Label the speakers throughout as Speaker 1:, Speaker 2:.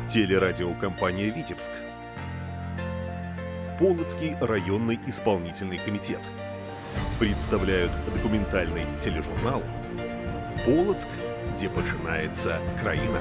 Speaker 1: Телерадиокомпания «Витебск». Полоцкий районный исполнительный комитет представляют документальный тележурнал «Полоцк, где починається країна».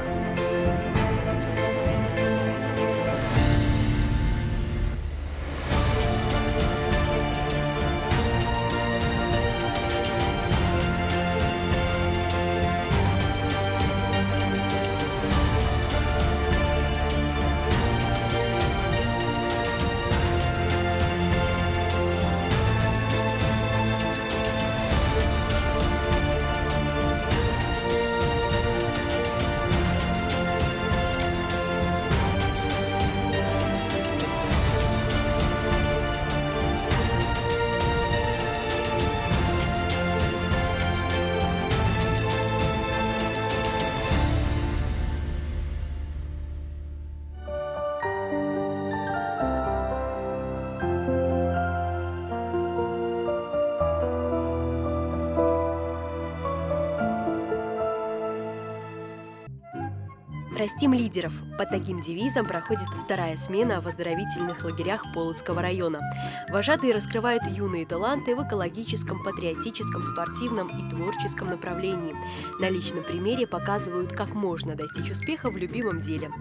Speaker 2: «Растим лидеров». Под таким девизом проходит вторая смена в оздоровительных лагерях Полоцкого района. Вожатые раскрывают юные таланты в экологическом, патриотическом, спортивном и творческом направлении. На личном примере показывают, как можно достичь успеха в любимом деле.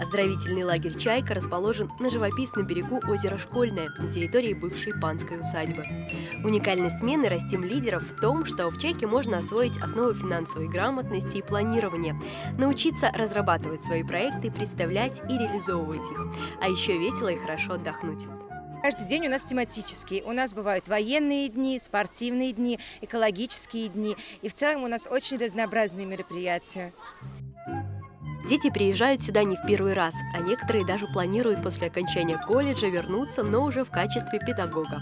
Speaker 2: Оздоровительный лагерь «Чайка» расположен на живописном берегу озера Школьное, на территории бывшей панской усадьбы. Уникальность смены «Растим лидеров» в том, что в «Чайке» можно освоить основы финансовой грамотности и планирования, научиться разрабатывать свои проекты, представлять и реализовывать их, а еще весело и хорошо отдохнуть.
Speaker 3: Каждый день у нас тематический. У нас бывают военные дни, спортивные дни, экологические дни. И в целом у нас очень разнообразные мероприятия.
Speaker 2: Дети приезжают сюда не в первый раз, а некоторые даже планируют после окончания колледжа вернуться, но уже в качестве педагога.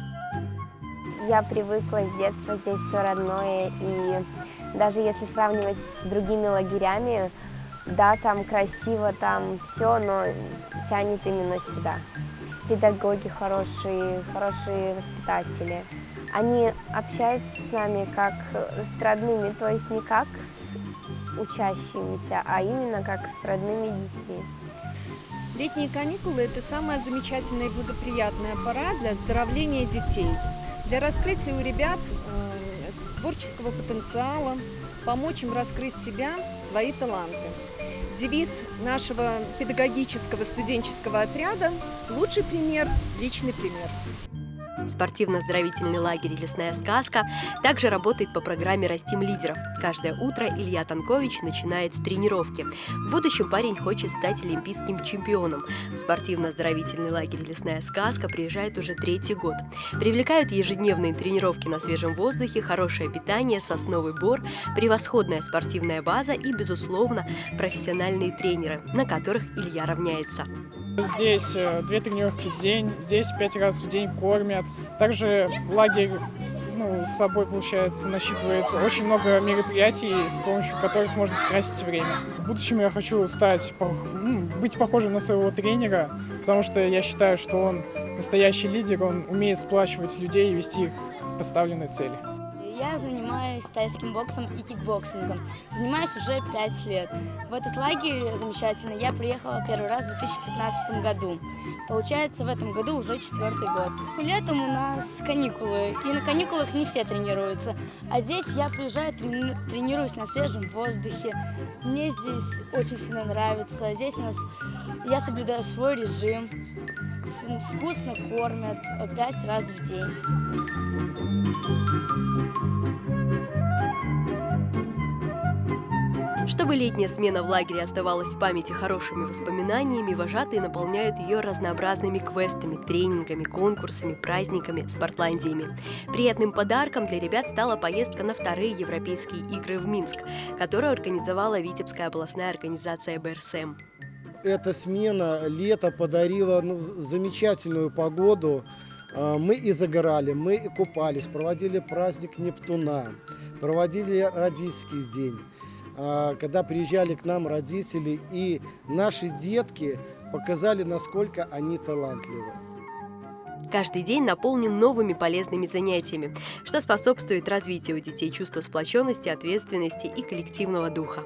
Speaker 4: Я привыкла с детства, здесь все родное, и даже если сравнивать с другими лагерями, да, там красиво, там все, но тянет именно сюда. Педагоги хорошие воспитатели. Они общаются с нами как с родными, то есть не как с учащимися, а именно как с родными детьми.
Speaker 5: Летние каникулы – это самая замечательная и благоприятная пора для оздоровления детей, для раскрытия у ребят творческого потенциала, помочь им раскрыть себя, свои таланты. Девиз нашего педагогического студенческого отряда – лучший пример, личный пример.
Speaker 2: Спортивно-оздоровительный лагерь «Лесная сказка» также работает по программе «Растим лидеров». Каждое утро Илья Танкович начинает с тренировки. В будущем парень хочет стать олимпийским чемпионом. В спортивно-оздоровительный лагерь «Лесная сказка» приезжает уже 3-й год. Привлекают ежедневные тренировки на свежем воздухе, хорошее питание, сосновый бор, превосходная спортивная база и, безусловно, профессиональные тренеры, на которых Илья равняется.
Speaker 6: Здесь 2 тренировки в день, здесь 5 раз в день кормят. Также лагерь с собой, получается, насчитывает очень много мероприятий, с помощью которых можно скрасить время. В будущем я хочу быть похожим на своего тренера, потому что я считаю, что он настоящий лидер, он умеет сплачивать людей и вести их к поставленной цели.
Speaker 7: Я занимаюсь тайским боксом и кикбоксингом. Занимаюсь уже 5 лет. В этот лагерь замечательный я приехала первый раз в 2015 году. Получается, в этом году уже 4-й год. Летом у нас каникулы, и на каникулах не все тренируются. А здесь я приезжаю, тренируюсь на свежем воздухе. Мне здесь очень сильно нравится. Здесь я соблюдаю свой режим. Вкусно кормят 5 раз в день.
Speaker 2: Чтобы летняя смена в лагере оставалась в памяти хорошими воспоминаниями, вожатые наполняют ее разнообразными квестами, тренингами, конкурсами, праздниками, спортландиями. Приятным подарком для ребят стала поездка на 2-е Европейские игры в Минск, которую организовала Витебская областная организация БРСМ.
Speaker 8: Эта смена лета подарила замечательную погоду. Мы и загорали, мы и купались, проводили праздник Нептуна, проводили родительский день. Когда приезжали к нам родители, и наши детки показали, насколько они талантливы.
Speaker 2: Каждый день наполнен новыми полезными занятиями, что способствует развитию у детей чувства сплоченности, ответственности и коллективного духа.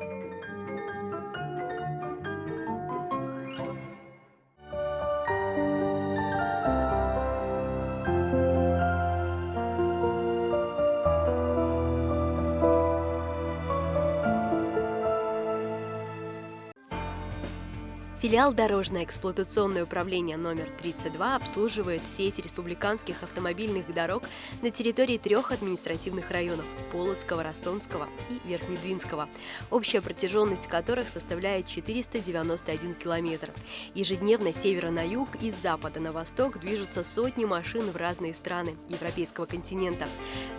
Speaker 2: Филиал Дорожно-эксплуатационное управление номер 32 обслуживает сеть республиканских автомобильных дорог на территории 3 административных районов – Полоцкого, Рассонского и Верхнедвинского, общая протяженность которых составляет 491 километр. Ежедневно с севера на юг и с запада на восток движутся сотни машин в разные страны европейского континента.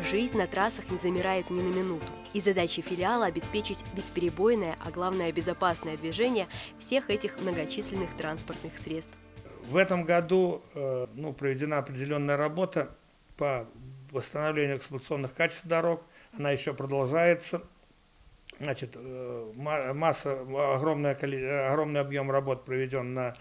Speaker 2: Жизнь на трассах не замирает ни на минуту. И задача филиала – обеспечить бесперебойное, а главное безопасное движение всех этих многочисленных транспортных средств.
Speaker 9: В этом году проведена определенная работа по восстановлению эксплуатационных качеств дорог. Она еще продолжается. Значит, огромный объем работ проведен на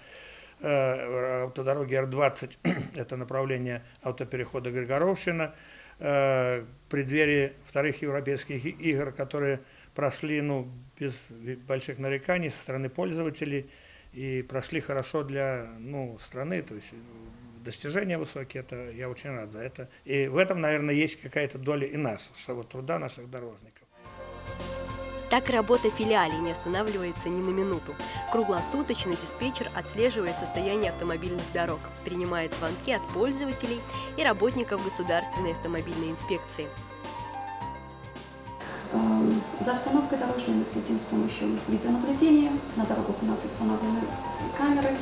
Speaker 9: автодороге Р-20. Это направление автоперехода Григоровщина. В преддверии вторых европейских игр, которые прошли без больших нареканий со стороны пользователей и прошли хорошо для страны, то есть достижения высокие, это я очень рад за это. И в этом, наверное, есть какая-то доля и нашего труда, наших дорожников.
Speaker 2: Так работа филиалей не останавливается ни на минуту. Круглосуточно диспетчер отслеживает состояние автомобильных дорог, принимает звонки от пользователей и работников Государственной автомобильной инспекции.
Speaker 10: За обстановкой дорожной мы следим с помощью видеонаблюдения. На дорогах у нас установлены камеры.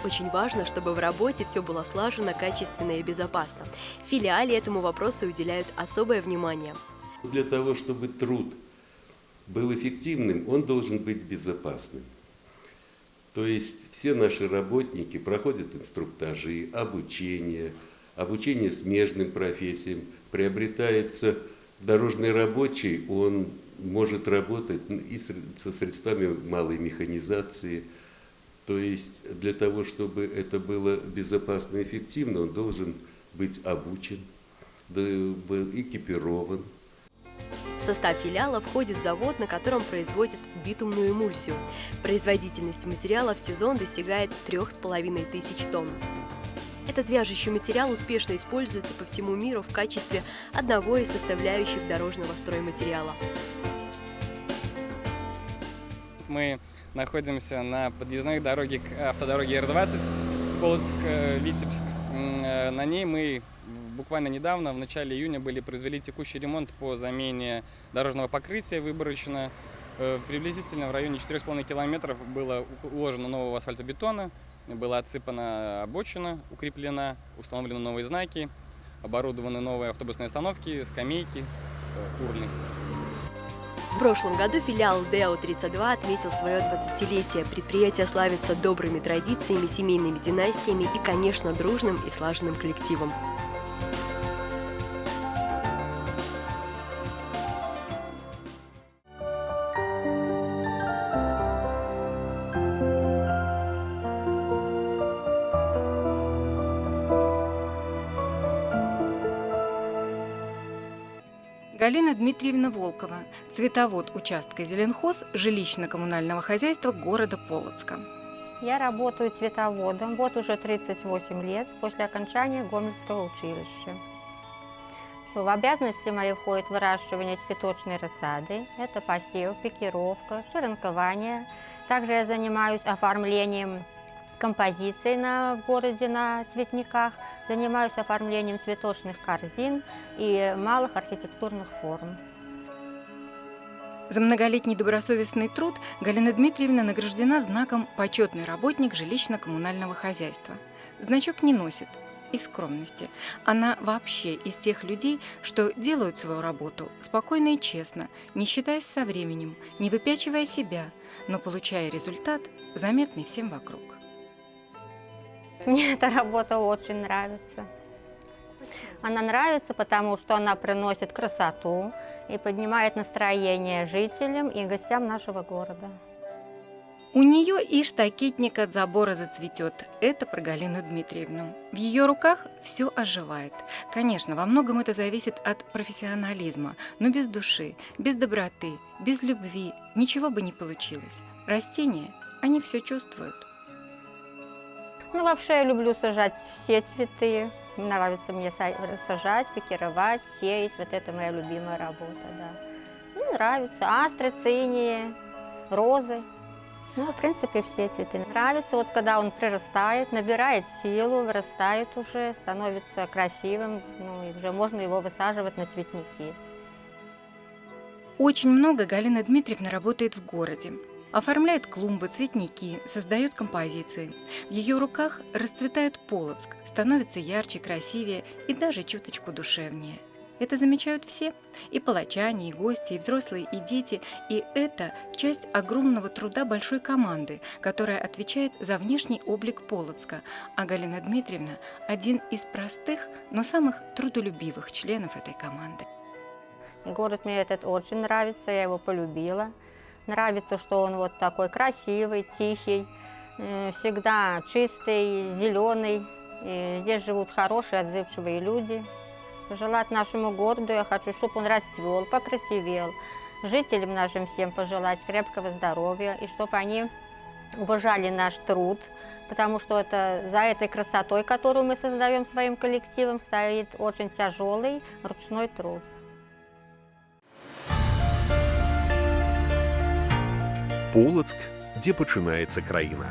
Speaker 2: Очень важно, чтобы в работе все было слажено, качественно и безопасно. В филиале этому вопросу уделяют особое внимание.
Speaker 11: Для того, чтобы труд был эффективным, он должен быть безопасным. То есть все наши работники проходят инструктажи, обучение смежным профессиям, приобретается дорожный рабочий, он может работать и со средствами малой механизации. То есть для того, чтобы это было безопасно и эффективно, он должен быть обучен, экипирован.
Speaker 2: В состав филиала входит завод, на котором производят битумную эмульсию. Производительность материала в сезон достигает 3500 тонн. Этот вяжущий материал успешно используется по всему миру в качестве одного из составляющих дорожного стройматериала.
Speaker 12: Мы находимся на подъездной дороге к автодороге Р-20 Полоцк-Витебск. На ней мы буквально недавно, в начале июня, произвели текущий ремонт по замене дорожного покрытия выборочно. Приблизительно в районе 4,5 километров было уложено нового асфальтобетона, была отсыпана обочина, укреплена, установлены новые знаки, оборудованы новые автобусные остановки, скамейки, урны.
Speaker 2: В прошлом году филиал ДЭО-32 отметил свое 20-летие. Предприятие славится добрыми традициями, семейными династиями и, конечно, дружным и слаженным коллективом.
Speaker 13: Галина Дмитриевна Волкова, цветовод участка «Зеленхоз» жилищно-коммунального хозяйства города Полоцка.
Speaker 14: Я работаю цветоводом вот уже 38 лет после окончания Гомельского училища. В обязанности мои входит выращивание цветочной рассады, это посев, пикировка, ширанкование. Также я занимаюсь оформлением композиций в городе на цветниках, занимаюсь оформлением цветочных корзин и малых архитектурных форм.
Speaker 13: За многолетний добросовестный труд Галина Дмитриевна награждена знаком «Почетный работник жилищно-коммунального хозяйства». Значок не носит из скромности. Она вообще из тех людей, что делают свою работу спокойно и честно, не считаясь со временем, не выпячивая себя, но получая результат, заметный всем вокруг.
Speaker 14: Мне эта работа очень нравится. Она нравится, потому что она приносит красоту и поднимает настроение жителям и гостям нашего города.
Speaker 13: У нее и штакетник от забора зацветет. Это про Галину Дмитриевну. В ее руках все оживает. Конечно, во многом это зависит от профессионализма, но без души, без доброты, без любви ничего бы не получилось. Растения, они все чувствуют.
Speaker 14: Вообще я люблю сажать все цветы. Нравится мне сажать, пикировать, сеять. Вот это моя любимая работа, да. Нравится. Астры, цинии, розы. Ну, в принципе, все цветы нравятся. Вот когда он прирастает, набирает силу, вырастает уже, становится красивым, ну, и уже можно его высаживать на цветники.
Speaker 13: Очень много Галина Дмитриевна работает в городе. Оформляет клумбы, цветники, создает композиции. В ее руках расцветает Полоцк, становится ярче, красивее и даже чуточку душевнее. Это замечают все – и палачане, и гости, и взрослые, и дети. И это часть огромного труда большой команды, которая отвечает за внешний облик Полоцка. А Галина Дмитриевна – один из простых, но самых трудолюбивых членов этой команды.
Speaker 14: Город мне этот очень нравится, я его полюбила. Нравится, что он вот такой красивый, тихий, всегда чистый, зеленый. И здесь живут хорошие, отзывчивые люди. Пожелать нашему городу я хочу, чтобы он расцвел, покрасивел. Жителям нашим всем пожелать крепкого здоровья, и чтобы они уважали наш труд, потому что это, за этой красотой, которую мы создаем своим коллективом, стоит очень тяжелый ручной труд.
Speaker 1: Полоцк, где починається країна.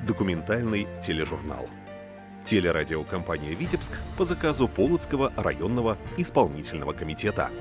Speaker 1: Документальный тележурнал. Телерадиокомпания «Витебск» по заказу Полоцкого районного исполнительного комитета.